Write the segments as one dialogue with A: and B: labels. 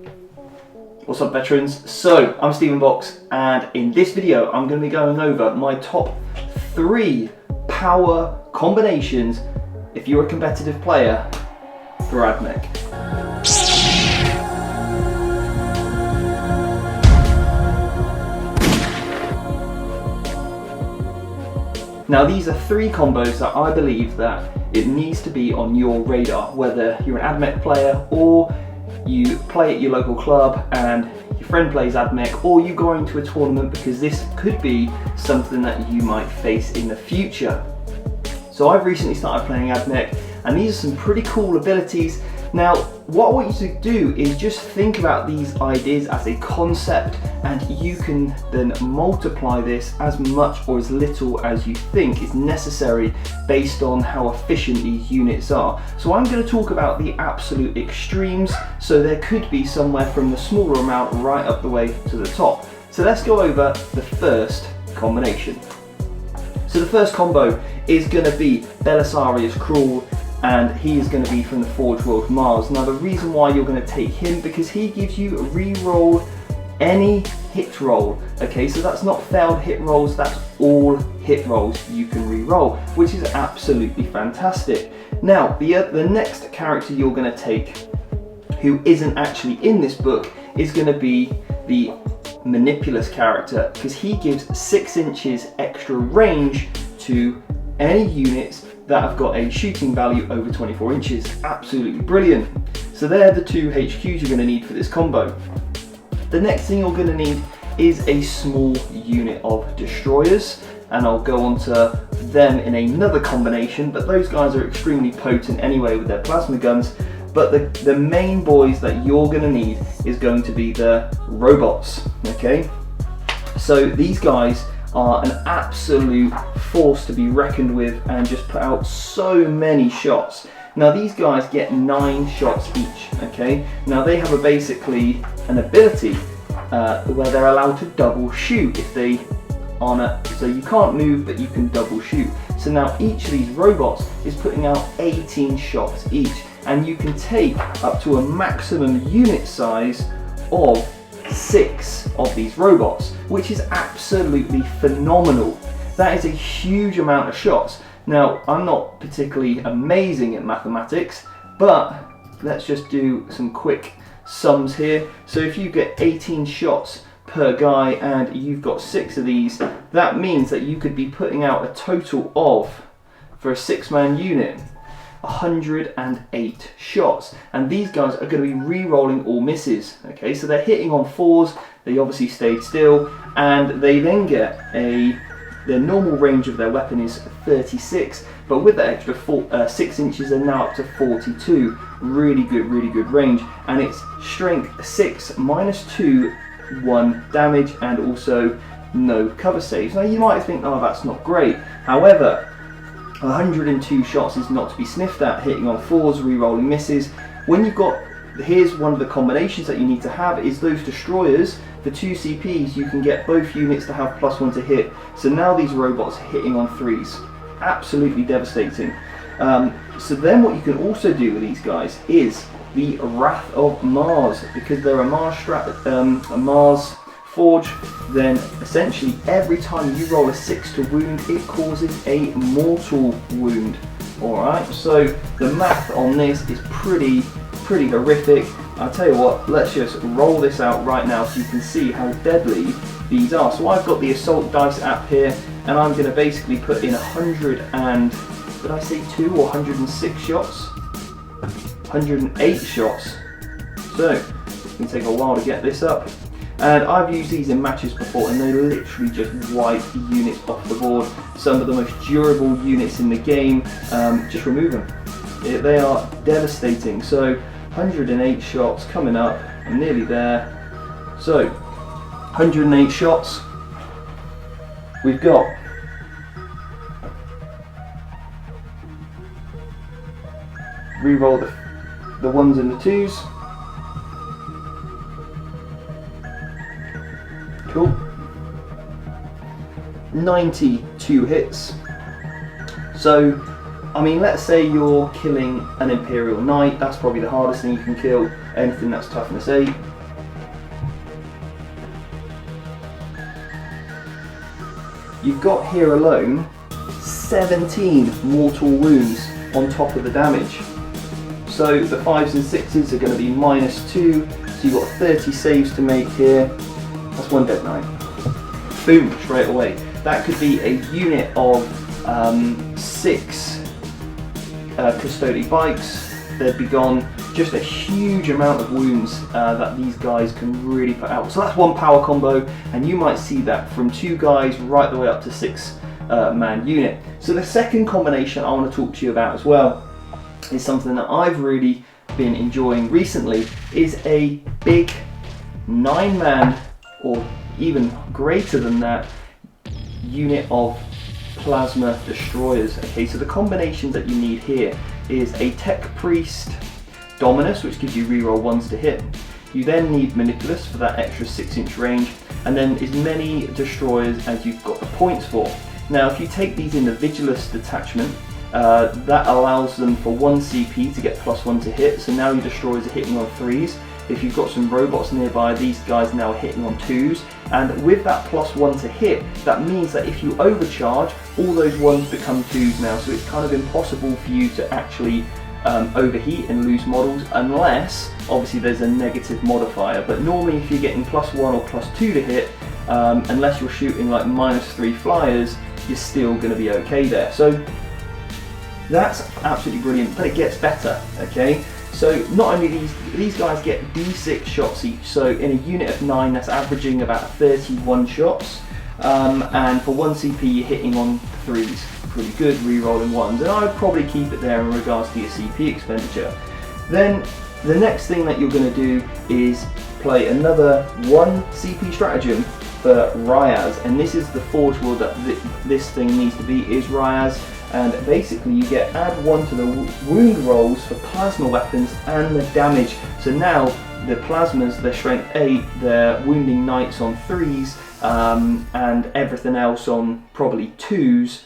A: What's up, veterans? So, I'm Stephen Box, and in this video I'm going to be going over my top 3 power combinations if you're a competitive player for Ad Mech. Now, these are 3 combos that I believe that it needs to be on your radar, whether you're an Ad Mech player or you play at your local club and your friend plays Ad Mech, or you go into a tournament, because this could be something that you might face in the future. So I've recently started playing Ad Mech, and these are some pretty cool abilities. Now, what I want you to do is just think about these ideas as a concept, and you can then multiply this as much or as little as you think is necessary based on how efficient these units are. So I'm going to talk about the absolute extremes, so there could be somewhere from the smaller amount right up the way to the top. So let's go over the first combination. So the first combo is going to be Belisarius Cruel, and he is going to be from the Forge World Mars. Now, the reason why you're going to take him, because he gives you a re-roll any hit roll. Okay, so that's not failed hit rolls, that's all hit rolls you can re-roll, which is absolutely fantastic. Now, the next character you're going to take, who isn't actually in this book, is going to be the Manipulus character, because he gives 6 inches extra range to any units that have got a shooting value over 24 inches. Absolutely brilliant. So they're the 2 HQs you're going to need for this combo. The next thing you're going to need is a small unit of destroyers, and I'll go on to them in another combination, but those guys are extremely potent anyway with their plasma guns. But the main boys that you're going to need is going to be the robots. Okay, so these guys are an absolute force to be reckoned with and just put out so many shots. Now, these guys get 9 shots each. Okay, now they have basically an ability where they're allowed to double shoot if they so you can't move, but you can double shoot. So now each of these robots is putting out 18 shots each, and you can take up to a maximum unit size of 6 of these robots, which is absolutely phenomenal. That is a huge amount of shots. Now, I'm not particularly amazing at mathematics, but let's just do some quick sums here. So if you get 18 shots per guy and you've got 6 of these, that means that you could be putting out a total of, for a 6-man unit, 108 shots, and these guys are going to be re-rolling all misses. Okay, so they're hitting on 4s, they obviously stayed still, and they then get their normal range of their weapon is 36, but with that extra 6 inches, they're now up to 42. Really good range, and it's strength 6 -2 1 damage, and also no cover saves. Now, you might think, oh, that's not great. However, 102 shots is not to be sniffed at, hitting on 4s, re-rolling misses. When you've got, here's one of the combinations that you need to have, is those destroyers. For 2 CPs, you can get both units to have +1 to hit. So now these robots are hitting on 3s. Absolutely devastating. So then what you can also do with these guys is the Wrath of Mars, because they're a Mars Forge. Then essentially every time you roll a 6 to wound, it causes a mortal wound. Alright, so the math on this is pretty horrific. I'll tell you what, let's just roll this out right now so you can see how deadly these are. So I've got the Assault Dice app here, and I'm going to basically put in 100 and, did I say 2 or 106 shots? 108 shots. So it's going to take a while to get this up. And I've used these in matches before, and they literally just wipe units off the board. Some of the most durable units in the game, just remove them. They are devastating. So 108 shots coming up. I'm nearly there. So 108 shots. We've got re-roll the 1s and the 2s. Cool. 92 hits. So I mean, let's say you're killing an Imperial Knight, that's probably the hardest thing you can kill, anything that's toughness 8. You've got here alone 17 mortal wounds on top of the damage. So the 5s and 6s are going to be -2, so you've got 30 saves to make here. That's 1 dead knight. Boom, straight away. That could be a unit of 6 custody bikes. They'd be gone. Just a huge amount of wounds that these guys can really put out. So that's 1 power combo, and you might see that from 2 guys right the way up to 6 man unit. So the second combination I want to talk to you about as well is something that I've really been enjoying recently, is a big 9-man or even greater than that unit of plasma destroyers. Okay, so the combinations that you need here is a Tech Priest Dominus, which gives you reroll 1s to hit. You then need Manipulus for that extra 6-inch range, and then as many destroyers as you've got the points for. Now if you take these in the Vigilus detachment, that allows them for 1 CP to get +1 to hit, so now your destroyers are hitting on 3s. If you've got some robots nearby, these guys now are hitting on 2s, and with that +1 to hit, that means that if you overcharge, all those 1s become 2s now, so it's kind of impossible for you to actually overheat and lose models, unless obviously there's a negative modifier. But normally if you're getting +1 or +2 to hit, unless you're shooting like -3 flyers, you're still going to be okay there. So that's absolutely brilliant, but it gets better. Okay, so not only these guys get D6 shots each, so in a unit of 9 that's averaging about 31 shots, and for 1 CP you're hitting on 3s. Pretty good, re-rolling 1s, and I would probably keep it there in regards to your CP expenditure. Then the next thing that you're going to do is play another 1 CP stratagem for Ryaz, and this is the Forge World that this thing needs to be, is Ryaz. And basically you get add 1 to the wound rolls for plasma weapons and the damage. So now the plasmas, they're strength 8, they're wounding knights on 3s, and everything else on probably 2s,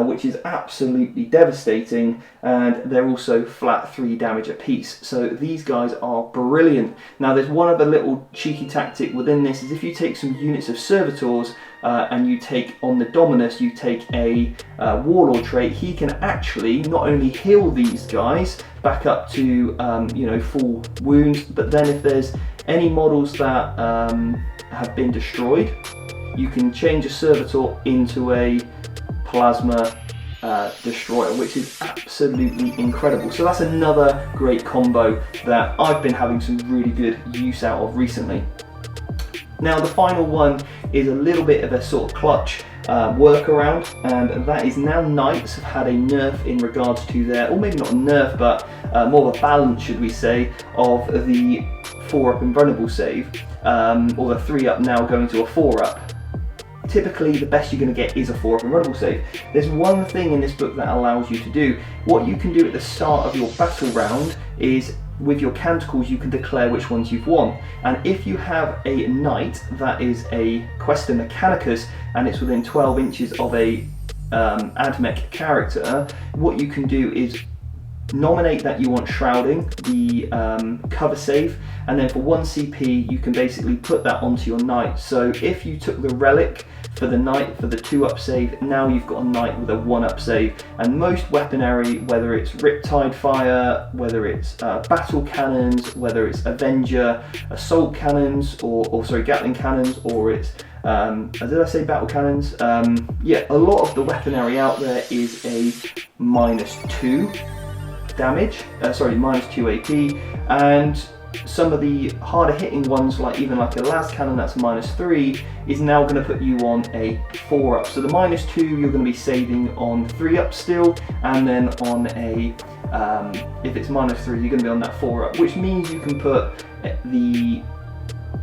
A: which is absolutely devastating, and they're also flat 3 damage apiece. So these guys are brilliant. Now there's one other little cheeky tactic within this, is if you take some units of servitors and you take on the Dominus, you take a Warlord trait, he can actually not only heal these guys back up to you know, full wounds, but then if there's any models that have been destroyed, you can change a servitor into a plasma destroyer, which is absolutely incredible. So that's another great combo that I've been having some really good use out of recently. Now the final one is a little bit of a sort of clutch workaround, and that is now Knights have had a nerf in regards to their, or maybe not a nerf, but more of a balance, should we say, of the 4-up invulnerable save, or the 3-up now going to a 4-up. Typically the best you're going to get is a 4-up invulnerable save. There's one thing in this book that allows you to do. What you can do at the start of your battle round is, with your canticles, you can declare which ones you've won. And if you have a knight that is a Questa Mechanicus and it's within 12 inches of a Ad Mech character, what you can do is nominate that you want shrouding, the cover save, and then for 1 CP you can basically put that onto your knight. So if you took the relic for the knight for the 2-up save, now you've got a knight with a 1-up save. And most weaponry, whether it's Riptide Fire, whether it's battle cannons, whether it's Avenger assault cannons, or sorry, Gatling cannons, or it's did I say battle cannons? Yeah, a lot of the weaponry out there is a -2 damage, -2 AP, and some of the harder hitting ones, like even like a las cannon that's -3, is now going to put you on a 4-up. So the -2 you're going to be saving on 3-up still, and then on a if it's -3 you're going to be on that 4-up, which means you can put the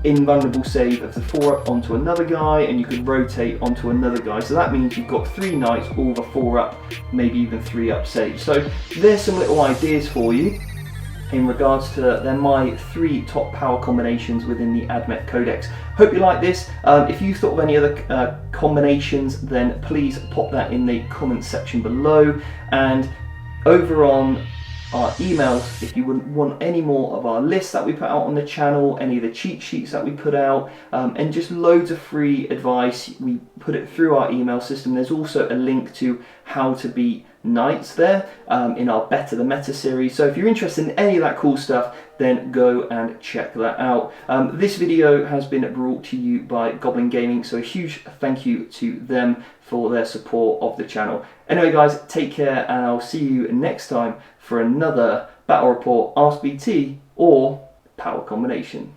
A: invulnerable save of the 4-up onto another guy, and you could rotate onto another guy. So that means you've got 3 knights, all the 4-up, maybe even 3-up saves. So there's some little ideas for you in regards to, they're my 3 top power combinations within the Ad Mech Codex. Hope you like this. If you thought of any other combinations, then please pop that in the comment section below. And over on our emails, if you wouldn't want any more of our lists that we put out on the channel, any of the cheat sheets that we put out, and just loads of free advice, we put it through our email system. There's also a link to how to beat knights there in our Better the Meta series. So if you're interested in any of that cool stuff, then go and check that out. This video has been brought to you by Goblin Gaming, so a huge thank you to them for their support of the channel. Anyway guys, take care, and I'll see you next time for another Battle Report, Ask BT, or Power Combination.